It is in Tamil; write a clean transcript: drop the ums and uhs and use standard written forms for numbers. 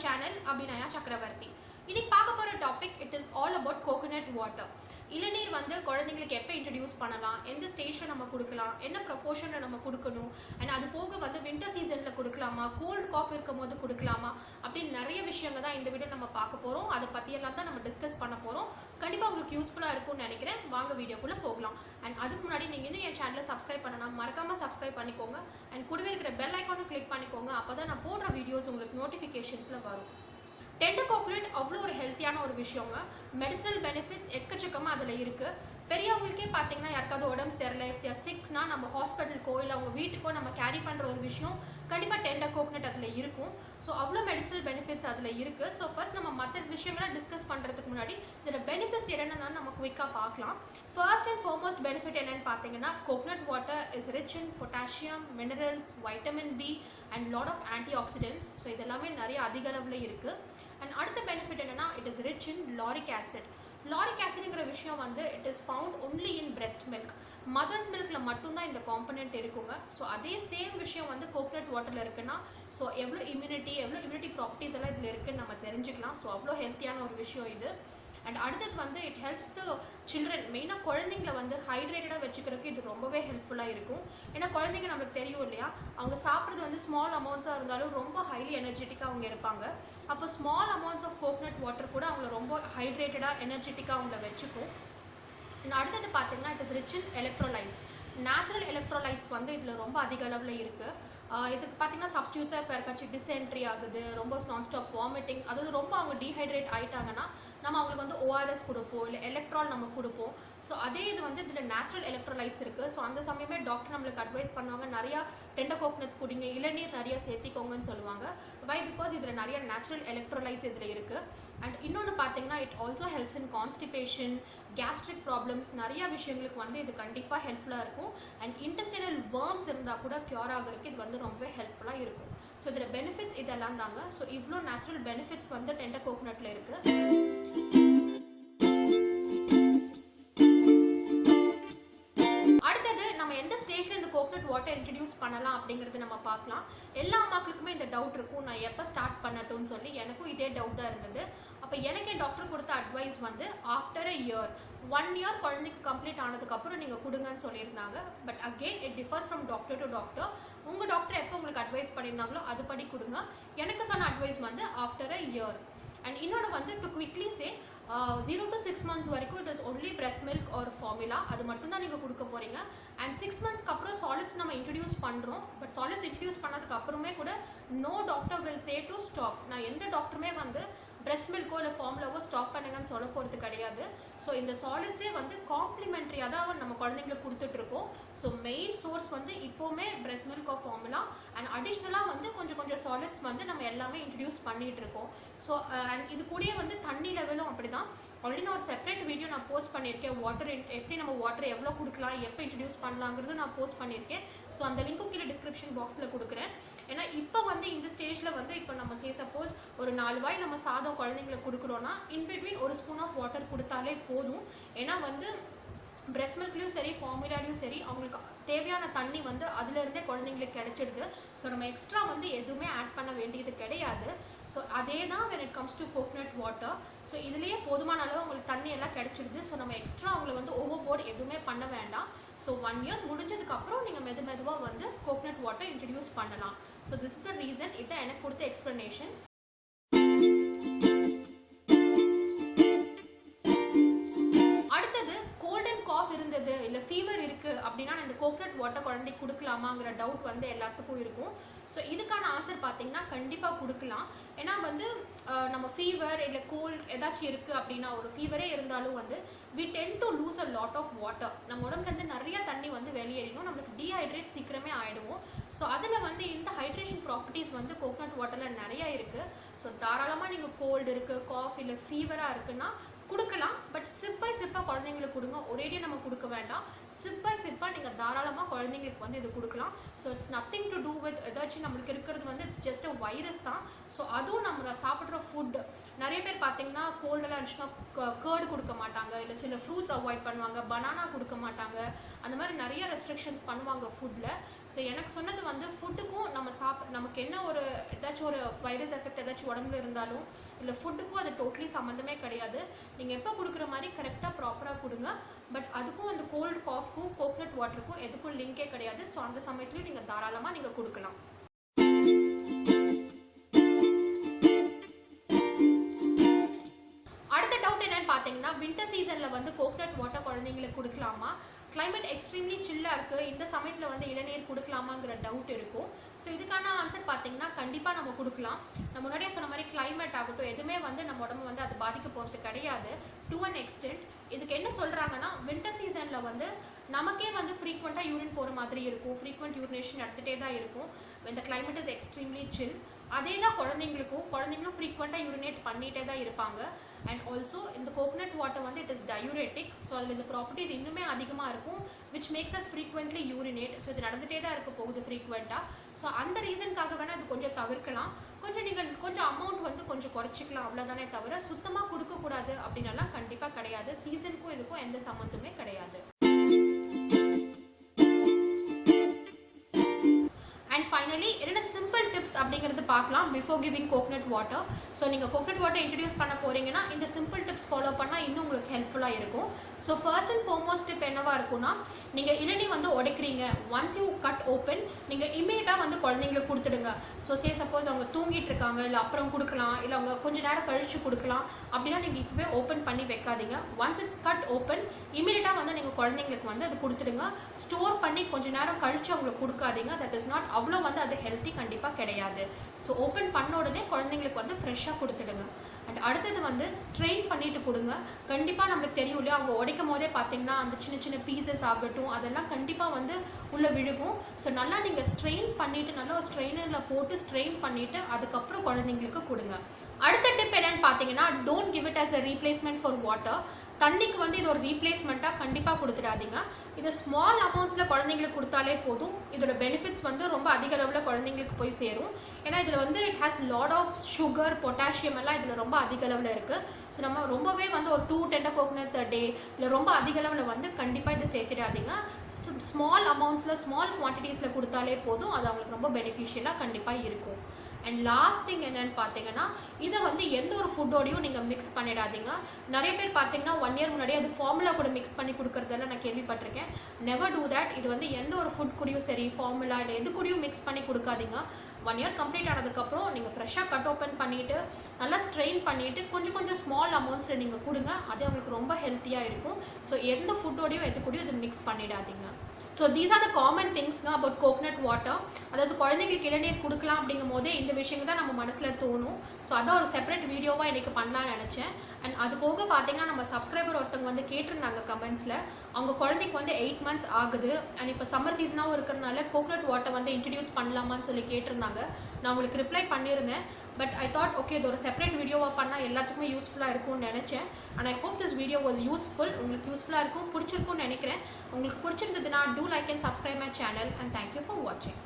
channel Abhinaya Chakravarti. இன்னைக்கு பார்க்க போற topic it is all about coconut water. இளநீர் வந்து குழந்தைங்களுக்கு எப்போ இன்ட்ரடியூஸ் பண்ணலாம், எந்த ஸ்டேஜில் நம்ம கொடுக்கலாம், என்ன ப்ரொபோர்ஷனில் நம்ம கொடுக்கணும், அண்ட் அது போக வந்து வின்டர் சீசனில் கொடுக்கலாமா, கோல்டு காஃப் இருக்கும் போது கொடுக்கலாமா அப்படின்னு நிறைய விஷயங்கள் தான் இந்த வீடியோ நம்ம பார்க்க போகிறோம். அதை பற்றியெல்லாம் தான் நம்ம டிஸ்கஸ் பண்ண போகிறோம். கண்டிப்பாக உங்களுக்கு யூஸ்ஃபுல்லாக இருக்கும்னு நினைக்கிறேன். வாங்க வீடியோக்குள்ளே போகலாம். அண்ட் அதுக்கு முன்னாடி நீங்கள் இன்னும் என் சேனலை சப்ஸ்கிரைப் பண்ணலாம், மறக்காமல் சப்ஸ்கிரைப் பண்ணிக்கோங்க. அண்ட் கூடவே இருக்கிற பெல் ஐக்கானும் கிளிக் பண்ணிக்கோங்க. அப்போ தான் நான் போடுற வீடியோஸ் உங்களுக்கு நோட்டிஃபிகேஷன்ஸில் வரும். டெண்டர் கோகனட் அவ்வளோ ஒரு ஹெல்த்தியான ஒரு விஷயங்க. மெடிசனல் பெனிஃபிட்ஸ் எக்கச்சக்கமாக அதில் இருக்குது. பெரியவங்களுக்கே பார்த்தீங்கன்னா யாருக்காவது உடம்பு சரியில்லை, இஃப் சிக்னா நம்ம ஹாஸ்பிட்டலுக்கோ இல்லை அவங்க வீட்டுக்கோ நம்ம கேரி பண்ணுற ஒரு விஷயம் கண்டிப்பாக டெண்டர் கோகனட் அதில் இருக்கும். ஸோ அவ்வளோ மெடிசனல் பெனிஃபிட்ஸ் அதில் இருக்குது. ஸோ ஃபர்ஸ்ட் நம்ம மற்ற விஷயங்கள்லாம் டிஸ்கஸ் பண்ணுறதுக்கு முன்னாடி இதில் பெனிஃபிட்ஸ் என்னென்னா நம்ம குயிக்காக பார்க்கலாம். ஃபர்ஸ்ட் அண்ட் ஃபார்மோஸ்ட் பெனிஃபிட் என்னென்னு பார்த்தீங்கன்னா coconut water is rich in potassium, minerals, vitamin B and lot of antioxidants. So இதெல்லாமே நிறைய அதிக அளவில் இருக்குது. அண்ட் அடுத்த பெனிஃபிட் என்னென்னா it is rich in lauric acid. Lauric ஆசிட்ங்கிற விஷயம் வந்து it is found only in breast milk. Mother's மில்கில் மட்டும்தான் இந்த காம்பனண்ட் இருக்குங்க. ஸோ அதே சேம் விஷயம் வந்து கோகனட் வாட்டரில் இருக்குன்னா ஸோ எவ்வளோ இம்யூனிட்டி ப்ராப்பர்ட்டிஸ் எல்லாம் இதில் இருக்குதுன்னு நம்ம தெரிஞ்சுக்கலாம். ஸோ அவ்வளோ ஹெல்த்தியான ஒரு விஷயம் இது. அண்ட் அடுத்தது வந்து இட் ஹெல்ப்ஸ் த சில்ட்ரன், மெயினாக குழந்தைங்களை வந்து ஹைட்ரேட்டடாக வச்சுக்கிறதுக்கு இது ரொம்பவே ஹெல்ப்ஃபுல்லாக இருக்கும். ஏன்னா குழந்தைங்க நம்மளுக்கு தெரியும் இல்லையா, அவங்க சாப்பிட்றது வந்து ஸ்மால் அமௌண்ட்ஸாக இருந்தாலும் ரொம்ப ஹைலி எனர்ஜெட்டிக்காக அவங்க இருப்பாங்க. அப்போ small amounts of coconut water கூட அவங்கள ரொம்ப ஹைட்ரேட்டடாக எனர்ஜெட்டிக்காக அவங்கள வச்சுக்கும். அண்ட் அடுத்தது பார்த்தீங்கன்னா it is rich in electrolytes. Natural electrolytes வந்து இதில் ரொம்ப அதிக அளவில் இருக்குது. இதுக்கு பார்த்தீங்கன்னா சப்ஸ்டியூட்ஸாக இப்போ இருக்காச்சு டிசென்ட்ரி ஆகுது, ரொம்ப நான்ஸ்டாப் வாமிட்டிங், அதாவது ரொம்ப அவங்க டீஹைட்ரேட் ஆகிட்டாங்கன்னா நம்ம அவங்களுக்கு வந்து ஓஆர்எஸ் கொடுப்போம், இல்லை எலக்ட்ரால் நம்ம கொடுப்போம். ஸோ அதே இது வந்து இதில் நேச்சுரல் எலக்ட்ரோலைட்ஸ் இருக்குது. ஸோ அந்த சமயமே டாக்டர் நம்மளுக்கு அட்வைஸ் பண்ணுவாங்க நிறையா டெண்டர் கோகனட்ஸ் குடிங்க, இளநீர் நிறையா சேர்த்திக்கோங்கன்னு சொல்லுவாங்க. வை பிகாஸ் இதில் நிறைய நேச்சுரல் எலக்ட்ரோலைட்ஸ் இதில் இருக்குது. அண்ட் இன்னொன்று பார்த்தீங்கன்னா it also helps in constipation, gastric problems, நிறையா விஷயங்களுக்கு வந்து இது கண்டிப்பாக ஹெல்ப்ஃபுல்லாக இருக்கும். அண்ட் இன்டெஸ்டைனல் வேர்ம்ஸ் இருந்தால் கூட க்யூர் ஆகிறதுக்கு இது வந்து ரொம்பவே ஹெல்ப்ஃபுல்லாக இருக்கும். ஸோ இதில் பெனிஃபிட்ஸ் இதெல்லாம் தாங்க. ஸோ இவ்வளோ நேச்சுரல் பெனிஃபிட்ஸ் வந்து டெண்டர் கோகனட்டில் இருக்குது. வாட்டர் இன்ட்ரடியூஸ் பண்ணலாம் அப்படிங்கிறது நம்ம பார்க்கலாம். எல்லா மக்களுக்குமே இந்த டவுட் இருக்கும், நான் எப்போ ஸ்டார்ட் பண்ணட்டும்னு சொல்லி. எனக்கும் இதே டவுட் தான் இருந்தது. அப்போ எனக்கே டாக்டர் கொடுத்த அட்வைஸ் வந்து ஆஃப்டர் அ இயர், 1 இயர் குழந்தைக்கு கம்ப்ளீட் ஆனதுக்கப்புறம் நீங்கள் கொடுங்கன்னு சொல்லியிருந்தாங்க. But again it differs from doctor to doctor. உங்கள் டாக்டர் எப்போ உங்களுக்கு அட்வைஸ் பண்ணியிருந்தாங்களோ அதுபடி கொடுங்க. எனக்கு சொன்ன அட்வைஸ் வந்து ஆஃப்டர் அ இயர். அண்ட் இன்னொன்று வந்து to quickly say 0 to 6 months வரைக்கும் it is only breast milk ஒரு ஃபார்முலா, அது மட்டும் தான் நீங்கள் கொடுக்க போகிறீங்க. அண்ட் 6 monthsக்கு அப்புறம் சாலிட்ஸ் நம்ம இன்ட்ரடியூஸ் பண்ணுறோம். பட் சாலிட்ஸ் இன்ட்ரடியூஸ் பண்ணதுக்கு அப்புறமே கூட no doctor will say to stop. நான் எந்த டாக்டருமே வந்து பிரெஸ்ட் மில்க்கோ இல்லை ஃபார்முலாவோ ஸ்டாப் பண்ணுங்கன்னு சொல்ல போகிறது கிடையாது. ஸோ இந்த சாலிட்ஸே வந்து காம்ப்ளிமெண்ட்ரியாக தான் நம்ம குழந்தைங்களுக்கு கொடுத்துட்ருக்கோம். ஸோ மெயின் சோர்ஸ் வந்து இப்போவுமே breast milk of formula. And அடிஷ்னலாக வந்து கொஞ்சம் சாலிட்ஸ் வந்து நம்ம எல்லாமே இன்ட்ரடியூஸ் பண்ணிகிட்டு இருக்கோம். ஸோ அண்ட் இது கூடயே வந்து தண்ணி லெவலும் அப்படி தான். ஆல்ரெடி நான் ஒரு செப்பரேட் வீடியோ நான் போஸ்ட் பண்ணியிருக்கேன். வாட்டர் எப்படி நம்ம வாட்டர் எவ்வளோ கொடுக்கலாம், எப்போ இன்ட்ரடியூஸ் பண்ணலாங்கிறது நான் போஸ்ட் பண்ணியிருக்கேன். ஸோ அந்த லிங்க்கும் கீழே டிஸ்கிரிப்ஷன் பாக்ஸில் கொடுக்குறேன். ஏன்னா இப்போ வந்து இந்த ஸ்டேஜில் வந்து இப்போ நம்ம சப்போஸ் ஒரு 4 வாய் நம்ம சாதம் குழந்தைங்களுக்கு கொடுக்குறோன்னா இன்பிட்வீன் 1 ஸ்பூன் ஆஃப் வாட்டர் கொடுத்தாலே போதும். ஏன்னா வந்து பிரெஸ்ட் மில்க்லேயும் சரி ஃபார்முலாலையும் சரி அவங்களுக்கு தேவையான தண்ணி வந்து அதுலேருந்தே குழந்தைங்களுக்கு கிடைச்சிடுது. ஸோ நம்ம எக்ஸ்ட்ரா வந்து எதுவுமே ஆட் பண்ண வேண்டியது கிடையாது. ஸோ அதே தான் when it comes to coconut water. So இதுலேயே போதுமான அளவு உங்களுக்கு தண்ணி எல்லாம் கிடைச்சிடுது. ஸோ நம்ம எக்ஸ்ட்ரா அவங்களை வந்து ஓவர்போர்ட் எதுவுமே பண்ண வேண்டாம். ஸோ 1 இயர் முடிஞ்சதுக்கப்புறம் நீங்கள் மெதுவாக வந்து கோகனட் வாட்டர் இன்ட்ரடியூஸ் பண்ணலாம். So this is the reason. இதுதான் எனக்கு கொடுத்த எக்ஸ்ப்ளனேஷன். அடுத்தது கோல்ட் அண்ட் காஃப் இருந்தது இல்லை ஃபீவர் இருக்குது அப்படின்னா இந்த கோகனட் வாட்டர் குழந்தைக்கு கொடுக்கலாமாங்கிற டவுட் வந்து எல்லாத்துக்கும் இருக்கும். ஸோ இதுக்கான ஆன்சர் பார்த்தீங்கன்னா கண்டிப்பாக கொடுக்கலாம். ஏன்னா வந்து நம்ம ஃபீவர் இல்லை கோல்ட் ஏதாச்சும் இருக்குது அப்படின்னா, ஒரு ஃபீவரே இருந்தாலும் வந்து we tend to lose a lot of water. நம்ம உடம்புலேருந்து நிறைய தண்ணி வந்து வெளியேறிடும், நம்மளுக்கு டீஹைட்ரேட் சீக்கிரமே ஆகிடுவோம். ஸோ அதில் வந்து இந்த ஹைட்ரேஷன் ப்ராப்பர்ட்டிஸ் வந்து கோகனட் வாட்டரில் நிறையா இருக்குது. ஸோ தாராளமாக நீங்கள் கோல்டு இருக்குது, காஃப் இல்லை ஃபீவராக இருக்குன்னா கொடுக்கலாம். பட் சிப்பாக குழந்தைங்களுக்கு கொடுங்க, ஒரேடியாக நம்ம கொடுக்க வேண்டாம். சிப்பாக நீங்கள் தாராளமாக குழந்தைங்களுக்கு வந்து இது கொடுக்கலாம். So it's nothing to do with ஏதாச்சும் நம்மளுக்கு இருக்கிறது வந்து இட்ஸ் ஜஸ்ட் அ வைரஸ் தான். ஸோ ஸோ அதுவும் நம்ம சாப்பிட்ற ஃபுட் நிறைய பேர் பார்த்தீங்கன்னா கோல்டெல்லாம் இருந்துச்சுன்னா கேர்டு கொடுக்க மாட்டாங்க, இல்லை சில ஃப்ரூட்ஸ் அவாய்ட் பண்ணுவாங்க, பனானா கொடுக்க மாட்டாங்க, அந்த மாதிரி நிறைய ரெஸ்ட்ரிக்ஷன்ஸ் பண்ணுவாங்க ஃபுட்டில். ஸோ எனக்கு சொன்னது வந்து ஃபுட்டுக்கும் நமக்கு என்ன ஒரு ஏதாச்சும் ஒரு வைரஸ் எஃபெக்ட் ஏதாச்சும் உடம்புல இருந்தாலும் இல்லை ஃபுட்டுக்கும் அது டோட்டலி சம்மந்தமே கிடையாது. நீங்கள் எப்போ கொடுக்குற மாதிரி கரெக்டாக ப்ராப்பராக கொடுங்க. பட் அதுக்கும் அந்த கோல்டு காஃப்க்கும் கோகனட் வாட்டருக்கும் எதுக்கும் லிங்கே கிடையாது. ஸோ அந்த சமயத்துலையும் நீங்கள் தாராளமாக நீங்கள் கொடுக்கலாம். அடுத்த டவுட் என்னன்னு பார்த்தீங்கன்னா, வின்டர் சீசனில் வந்து கோகனட் வாட்டர் குழந்தைங்களுக்கு கொடுக்கலாமா, கிளைமேட் எக்ஸ்ட்ரீம்லி சில்லாக இருக்குது, இந்த சமயத்தில் வந்து இளநீர் கொடுக்கலாமாங்கிற டவுட் இருக்கும். ஸோ இதுக்கான ஆன்சர் பார்த்தீங்கன்னா கண்டிப்பாக நம்ம கொடுக்கலாம். நம்ம முன்னாடியே சொன்ன மாதிரி கிளைமேட் ஆகட்டும் எதுவுமே வந்து நம்ம உடம்பு வந்து அது பாதிக்க போகிறது கிடையாது டு அன் எக்ஸ்டென்ட். இதுக்கு என்ன சொல்கிறாங்கன்னா, வின்டர் சீசனில் வந்து நமக்கே வந்து ஃப்ரீக்வெண்ட்டாக யூரின் போகிற மாதிரி இருக்கும், ஃப்ரீக்வெண்ட் யூரினேஷன் எடுத்துகிட்டே தான் இருக்கும். இந்த கிளைமேட் இஸ் எக்ஸ்ட்ரீம்லி சில். அதே தான் குழந்தைங்களும் ஃப்ரீக்வெண்ட்டாக யூரினேட் பண்ணிகிட்டே தான் இருப்பாங்க. அண்ட் ஆல்சோ இந்த கோகனட் வாட்டர் வந்து இட் இஸ் டயூரேட்டிக். ஸோ அதில் இந்த ப்ராப்பர்ட்டிஸ் இன்னுமே அதிகமாக இருக்கும், which makes us frequently urinate. So இது நடந்துகிட்டே தான் இருக்க போகுது ஃப்ரீக்வெண்ட்டாக. ஸோ அந்த ரீசனுக்காக வேணால் அது கொஞ்சம் தவிர்க்கலாம். கொஞ்சம் அமௌண்ட் வந்து கொஞ்சம் குறைச்சிக்கலாம், அவ்வளோதானே தவிர சுத்தமாக கொடுக்கக்கூடாது அப்படின்னலாம் கண்டிப்பாக கிடையாது. சீசனுக்கும் இதுக்கும் எந்த சம்மந்தமே கிடையாது. அண்ட் ஃபைனலி என்னென்ன சிம்பிள் டிப்ஸ் அப்படிங்கிறது பார்க்கலாம் before giving coconut water. So நீங்கள் கோகனட் வாட்டர் இன்ட்ரடியூஸ் பண்ண போகிறீங்கன்னா இந்த சிம்பிள் டிப்ஸ் ஃபாலோ பண்ணால் இன்னும் உங்களுக்கு ஹெல்ப்ஃபுல்லாக இருக்கும். So first and foremost tip என்னவாக இருக்குன்னா, நீங்கள் இளநீ வந்து உடைக்கிறீங்க, ஒன்ஸ் யூ கட் ஓப்பன் நீங்கள் இம்மீடியட்டாக வந்து குழந்தைங்களுக்கு கொடுத்துடுங்க. ஸோ சப்போஸ் அவங்க தூங்கிட்டு இருக்காங்க, இல்லை அப்புறம் கொடுக்கலாம், இல்லை அவங்க கொஞ்சம் நேரம் கழித்து கொடுக்கலாம் அப்படின்னா நீங்கள் இப்போவே ஓப்பன் பண்ணி வைக்காதீங்க. ஒன்ஸ் இட்ஸ் கட் ஓப்பன் இம்மீடியட்டாக வந்து நீங்கள் குழந்தைங்களுக்கு வந்து அது கொடுத்துடுங்க. ஸ்டோர் பண்ணி கொஞ்சம் நேரம் கழித்து அவங்களுக்கு கொடுக்காதீங்க. தட் இஸ் நாட் அவ்வளோ வந்து அது ஹெல்த்தி கண்டிப்பாக கிடையாது. ஸோ ஓப்பன் பண்ண உடனே குழந்தைங்களுக்கு வந்து ஃப்ரெஷ்ஷாக கொடுத்துடுங்க. அண்ட் அடுத்தது வந்து ஸ்ட்ரெயின் பண்ணிட்டு கொடுங்க. கண்டிப்பாக நம்மளுக்கு தெரியும் இல்லையா, அவங்க உடைக்கும் போதே பார்த்தீங்கன்னா அந்த சின்ன சின்ன பீசஸ் ஆகட்டும் அதெல்லாம் கண்டிப்பாக வந்து உள்ளே விழுகும். ஸோ நல்லா நீங்கள் ஸ்ட்ரெயின் பண்ணிவிட்டு நல்லா ஒரு ஸ்ட்ரெயினரில் போட்டு ஸ்ட்ரெயின் பண்ணிவிட்டு அதுக்கப்புறம் குழந்தைங்களுக்கு கொடுங்க. அடுத்த டிப் என்னென்னு பார்த்தீங்கன்னா, don't give it as a replacement for water. தண்ணிக்கு வந்து இது ஒரு ரீப்ளேஸ்மெண்ட்டாக கண்டிப்பாக கொடுத்துடாதீங்க. இது ஸ்மால் அமௌண்ட்ஸில் குழந்தைங்களுக்கு கொடுத்தாலே போதும். இதோட பெனிஃபிட்ஸ் வந்து ரொம்ப அதிக அளவில் குழந்தைங்களுக்கு போய் சேரும். ஏன்னா இதில் வந்து it has lot of sugar, potassium எல்லாம் இதில் ரொம்ப அதிக அளவில் இருக்குது. ஸோ நம்ம ரொம்பவே வந்து ஒரு 2 டெண்டர் கோகனட்ஸ் அ டே இல்லை ரொம்ப அதிக அளவில் வந்து கண்டிப்பாக இதை சேர்த்துடாதீங்க. ஸ்மால் அமௌண்ட்ஸில் ஸ்மால் குவான்டிட்டிஸில் கொடுத்தாலே போதும், அது அவங்களுக்கு ரொம்ப பெனிஃபிஷியலாக கண்டிப்பாக இருக்கும். அண்ட் லாஸ்ட் திங் என்னென்னு பார்த்தீங்கன்னா, இதை வந்து எந்த ஒரு ஃபுட்டோடையும் நீங்கள் மிக்ஸ் பண்ணிடாதீங்க. நிறைய பேர் பார்த்தீங்கன்னா 1 இயர் முன்னாடியே அது ஃபார்முலா கூட மிக்ஸ் பண்ணி கொடுக்குறதெல்லாம் நான் கேள்விப்பட்டிருக்கேன். Never do that. இது வந்து எந்த ஒரு ஃபுட் கூடயும் சரி, ஃபார்முலா இல்லை எது கூடயும் மிக்ஸ் பண்ணி கொடுக்காதீங்க. 1 இயர் கம்ப்ளீட் ஆனதுக்கப்புறம் நீங்கள் ஃப்ரெஷ்ஷாக கட் ஓப்பன் பண்ணிவிட்டு நல்லா ஸ்ட்ரெயின் பண்ணிவிட்டு கொஞ்சம் ஸ்மால் அமௌண்ட்ஸில் நீங்கள் கொடுங்க. அது அவங்களுக்கு ரொம்ப ஹெல்த்தியாக இருக்கும். ஸோ எந்த ஃபுட்டோடையும் எது கூடயும் இது மிக்ஸ் பண்ணிடாதீங்க. So these are the common திங்ஸ்ங்க அபவுட் கோகனட் வாட்டர். அதாவது குழந்தைங்களுக்கு இளநீர் கொடுக்கலாம் அப்படிங்கும் போதே இந்த விஷயங்கள் தான் நம்ம மனசில் தோணும். ஸோ அதான் ஒரு செப்பரேட் வீடியோவாக இன்றைக்கி பண்ணலான்னு நினச்சேன். அண்ட் அது போக பார்த்தீங்கன்னா நம்ம சப்ஸ்கிரைபர் ஒருத்தவங்க வந்து கேட்டிருந்தாங்க கமெண்ட்ஸில், அவங்க குழந்தைக்கு வந்து 8 months ஆகுது அண்ட் இப்போ சம்மர் சீசனாகவும் இருக்கிறதுனால கோகனட் வாட்டர் வந்து இன்ட்ரடியூஸ் பண்ணலாமான்னு சொல்லி கேட்டிருந்தாங்க. நான் உங்களுக்கு ரிப்ளை பண்ணியிருந்தேன். பட் ஐ தாட் ஓகே இது ஒரு செப்பரேட் வீடியோவாக பண்ணால் எல்லாத்துக்குமே யூஸ்ஃபுல்லாக இருக்கும்னு நினச்சேன். And I hope this video was useful. உங்களுக்கு யூஸ்ஃபுல்லாக இருக்கும், பிடிச்சிருக்கும்னு நினைக்கிறேன். உங்களுக்கு பிடிச்சிருந்ததுன்னா do like and subscribe my channel and thank you for வாட்சிங்.